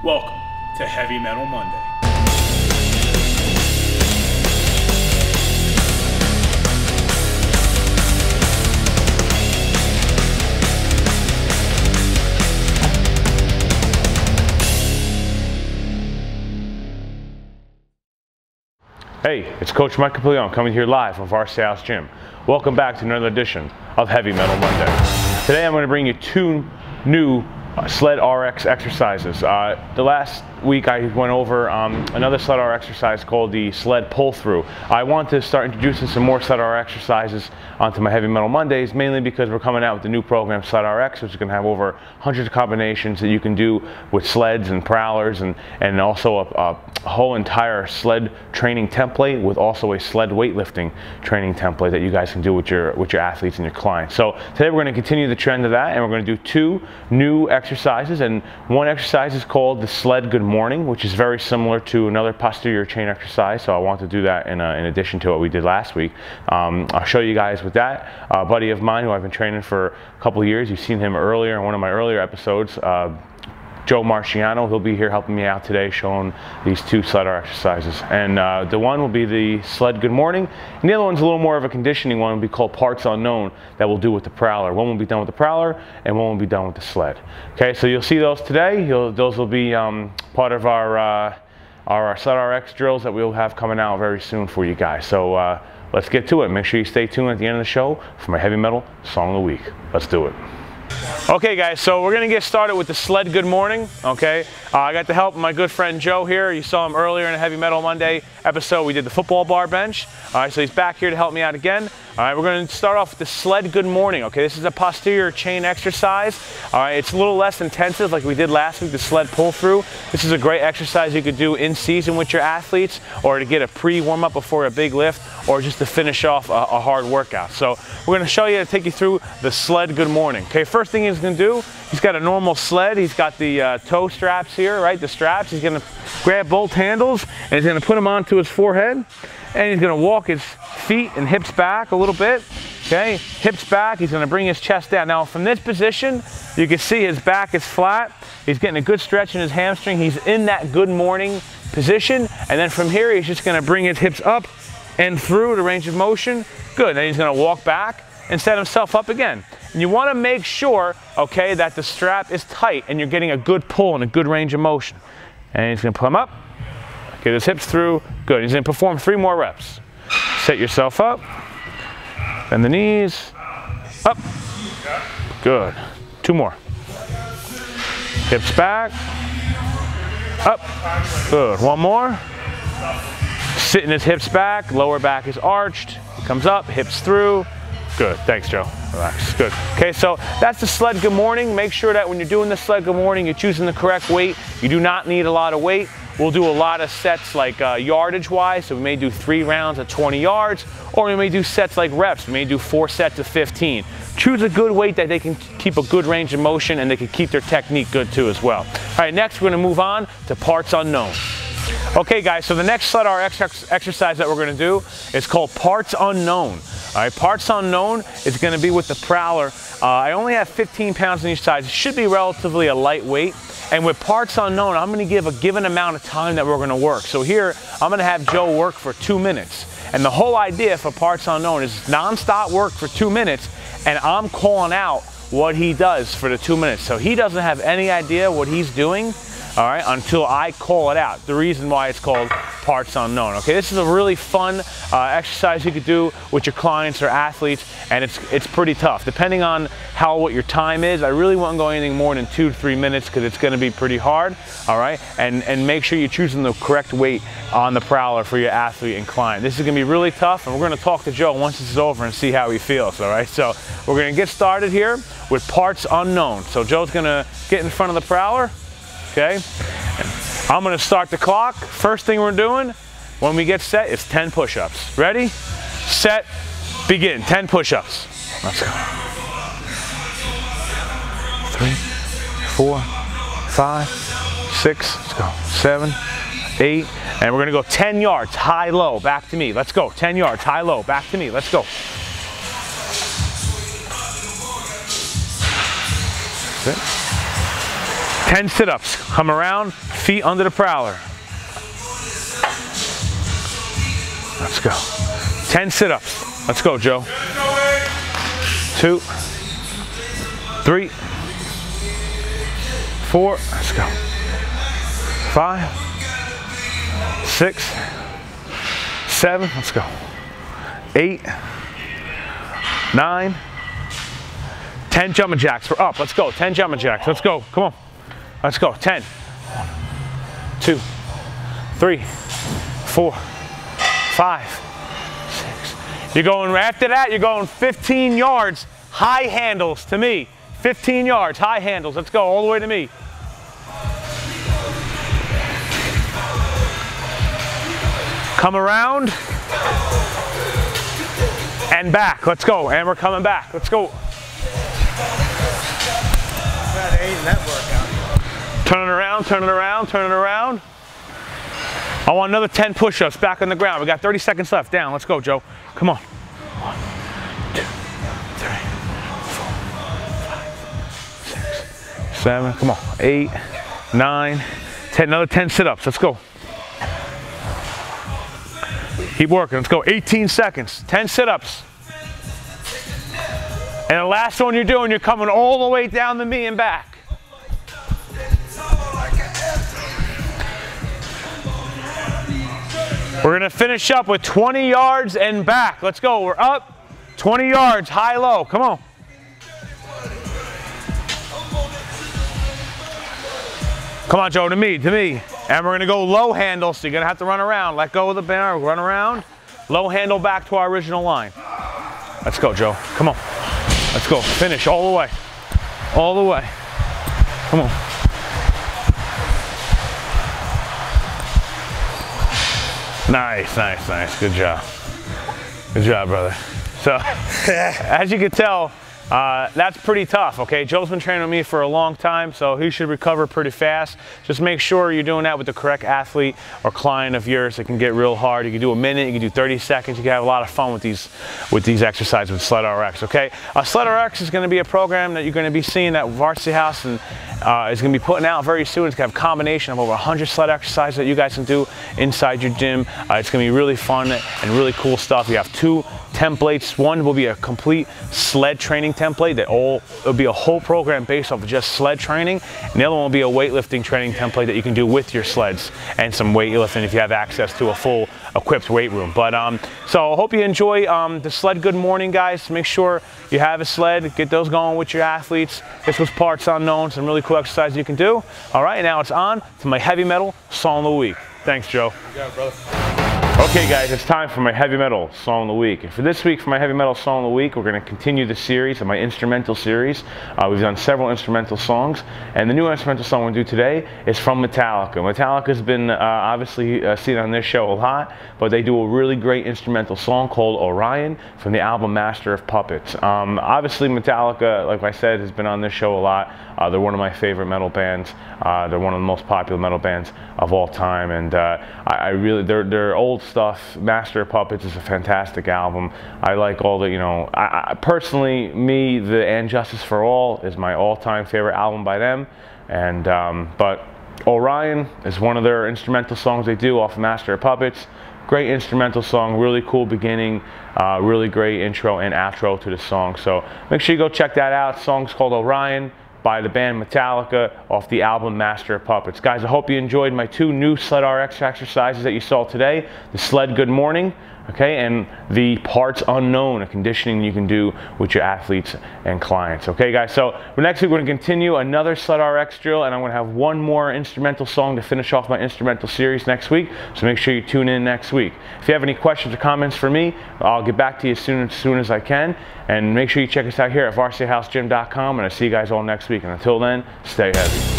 Welcome to Heavy Metal Monday. Hey, it's Coach Mike Capiglione coming here live from Varsity House Gym. Welcome back to another edition of Heavy Metal Monday. Today I'm going to bring you two new SledRx exercises. The last week I went over another SledRx exercise called the Sled pull-through. I want to start introducing some more SledRx exercises onto my Heavy Metal Mondays, mainly because we're coming out with the new program SledRx, which is going to have over hundreds of combinations that you can do with sleds and prowlers, and also a whole entire sled training template with also a sled weightlifting training template that you guys can do with your athletes and your clients. So today we're going to continue the trend of that, and we're going to do two new exercises, and one exercise is called the Sled Good Morning, which is very similar to another posterior chain exercise, so I want to do that in addition to what we did last week. I'll show you guys with that. A buddy of mine who I've been training for a couple of years, you've seen him earlier in one of my earlier episodes, Joe Marciano. He'll be here helping me out today, showing these two SledRx exercises. And the one will be the Sled Good Morning, and the other one's a little more of a conditioning one. Will be called Parts Unknown, that we'll do with the prowler. One will be done with the prowler, and one will be done with the sled. Okay, so you'll see those today. Those will be part of our SledRx drills that we'll have coming out very soon for you guys. So let's get to it. Make sure you stay tuned at the end of the show for my Heavy Metal Song of the Week. Let's do it. Okay guys, so we're going to get started with the Sled Good Morning, okay? I got the help of my good friend Joe here. You saw him earlier in a Heavy Metal Monday episode. We did the football bar bench. All right, so he's back here to help me out again. All right, we're going to start off with the Sled Good Morning, okay? This is a posterior chain exercise. All right, it's a little less intensive like we did last week, the sled pull through. This is a great exercise you could do in season with your athletes, or to get a pre-warm-up before a big lift, or just to finish off a hard workout. So we're going to show you, take you through the Sled Good Morning. Okay, first thing he's going to do, he's got a normal sled. He's got the toe straps here, right? The straps. He's going to grab both handles and he's going to put them onto his forehead, and he's going to walk his feet and hips back a little bit. Okay, hips back. He's going to bring his chest down. Now from this position, you can see his back is flat. He's getting a good stretch in his hamstring. He's in that good morning position, and then from here he's just going to bring his hips up and through the range of motion. Good. Then he's going to walk back and set himself up again. And you want to make sure, okay, that the strap is tight and you're getting a good pull and a good range of motion. And he's going to pull him up, get his hips through. Good. He's going to perform 3 more reps. Set yourself up, bend the knees, up. Good. 2 more. Hips back, up. Good. 1 more. Sitting his hips back, lower back is arched. He comes up, hips through. Good. Thanks, Joe. Relax. Good. Okay, so that's the Sled Good Morning. Make sure that when you're doing the Sled Good Morning, you're choosing the correct weight. You do not need a lot of weight. We'll do a lot of sets like yardage-wise, so we may do 3 rounds at 20 yards, or we may do sets like reps. We may do 4 sets of 15. Choose a good weight that they can keep a good range of motion, and they can keep their technique good too as well. All right, next we're going to move on to Parts Unknown. Okay guys, so the next SledRx exercise that we're going to do is called Parts Unknown. All right, Parts Unknown is going to be with the prowler. I only have 15 pounds on each side. It should be relatively a light weight. And with Parts Unknown, I'm going to give a given amount of time that we're going to work. So here, I'm going to have Joe work for 2 minutes. And the whole idea for Parts Unknown is non-stop work for 2 minutes, and I'm calling out what he does for the 2 minutes. So he doesn't have any idea what he's doing, all right, until I call it out. The reason why it's called Parts Unknown. Okay, this is a really fun exercise you could do with your clients or athletes, and it's pretty tough. Depending on what your time is, I really wouldn't go anything more than 2 to 3 minutes because it's going to be pretty hard. All right, and make sure you're choosing the correct weight on the prowler for your athlete and client. This is going to be really tough, and we're going to talk to Joe once this is over and see how he feels. All right, so we're going to get started here with Parts Unknown. So Joe's going to get in front of the prowler. Okay, I'm going to start the clock. First thing we're doing when we get set is 10 push-ups. Ready, set, begin. 10 push-ups. Let's go. 3, 4, 5, 6, let's go. 7, 8, and we're going to go 10 yards, high, low, back to me. Let's go. 10 yards, high, low, back to me. Let's go. That's it. 10 sit-ups. Come around, feet under the prowler. Let's go. 10 sit-ups. Let's go, Joe. 2, 3, 4, let's go. 5, 6, 7, let's go. 8, 9, 10 jumping jacks. We're up. Let's go. 10 jumping jacks. Let's go. Come on. Let's go. 10. 1, 2, 3, 4, 5, 6. You're going, after that, you're going 15 yards, high handles to me. 15 yards, high handles. Let's go all the way to me. Come around and back. Let's go. And we're coming back. Let's go. Turn it around, turn it around, turn it around. I want another 10 push-ups back on the ground. We got 30 seconds left. Down. Let's go, Joe. Come on. 1, 2, 3, 4, 5, 6, 7. Come on. 8, 9, 10. Another 10 sit-ups. Let's go. Keep working. Let's go. 18 seconds. 10 sit-ups. And the last one you're doing, you're coming all the way down to me and back. We're going to finish up with 20 yards and back. Let's go. We're up. 20 yards, high, low. Come on. Come on, Joe, to me, to me. And we're going to go low handle, so you're going to have to run around. Let go of the banner, run around. Low handle back to our original line. Let's go, Joe. Come on. Let's go. Finish all the way. All the way. Come on. Nice, nice, nice. Good job. Good job, brother. So, as you can tell, that's pretty tough, okay? Joe's been training with me for a long time, so he should recover pretty fast. Just make sure you're doing that with the correct athlete or client of yours. It can get real hard. You can do a minute, you can do 30 seconds. You can have a lot of fun with these exercises with SledRx, okay? SledRx is going to be a program that you're going to be seeing at Varsity House, and is going to be putting out very soon. It's going to have a combination of over 100 sled exercises that you guys can do inside your gym. It's going to be really fun and really cool stuff. You have 2 templates. One will be a complete sled training template it'll be a whole program based off of just sled training, and the other one will be a weightlifting training template that you can do with your sleds and some weightlifting if you have access to a full equipped weight room. But so I hope you enjoy the Sled Good Morning, guys. Make sure you have a sled, get those going with your athletes. This was Parts Unknown, some really cool exercises you can do. All right, now it's on to my heavy metal song of the week. Thanks, Joe. Yeah, brother. Okay, guys, it's time for my heavy metal song of the week. And for this week, for my heavy metal song of the week, we're going to continue the series of my instrumental series. We've done several instrumental songs, and the new instrumental song we're going to do today is from Metallica. Metallica's been obviously seen on this show a lot, but they do a really great instrumental song called Orion from the album Master of Puppets. Obviously, Metallica, like I said, has been on this show a lot. They're one of my favorite metal bands. They're one of the most popular metal bands of all time, and I really, their old stuff, Master of Puppets, is a fantastic album. I like all the, I personally, the And Justice for All is my all-time favorite album by them, and but Orion is one of their instrumental songs they do off of Master of Puppets. Great instrumental song, really cool beginning, really great intro and outro to the song. So make sure you go check that out. The song's called Orion by the band Metallica off the album Master of Puppets. Guys, I hope you enjoyed my 2 new SledRx exercises that you saw today. The Sled Good Morning, okay, and the Parts Unknown, a conditioning you can do with your athletes and clients. Okay, guys, so next week we're going to continue another SledRx drill, and I'm going to have one more instrumental song to finish off my instrumental series next week, so make sure you tune in next week. If you have any questions or comments for me, I'll get back to you as soon as I can, and make sure you check us out here at varsityhousegym.com, and I'll see you guys all next week, and until then, stay heavy.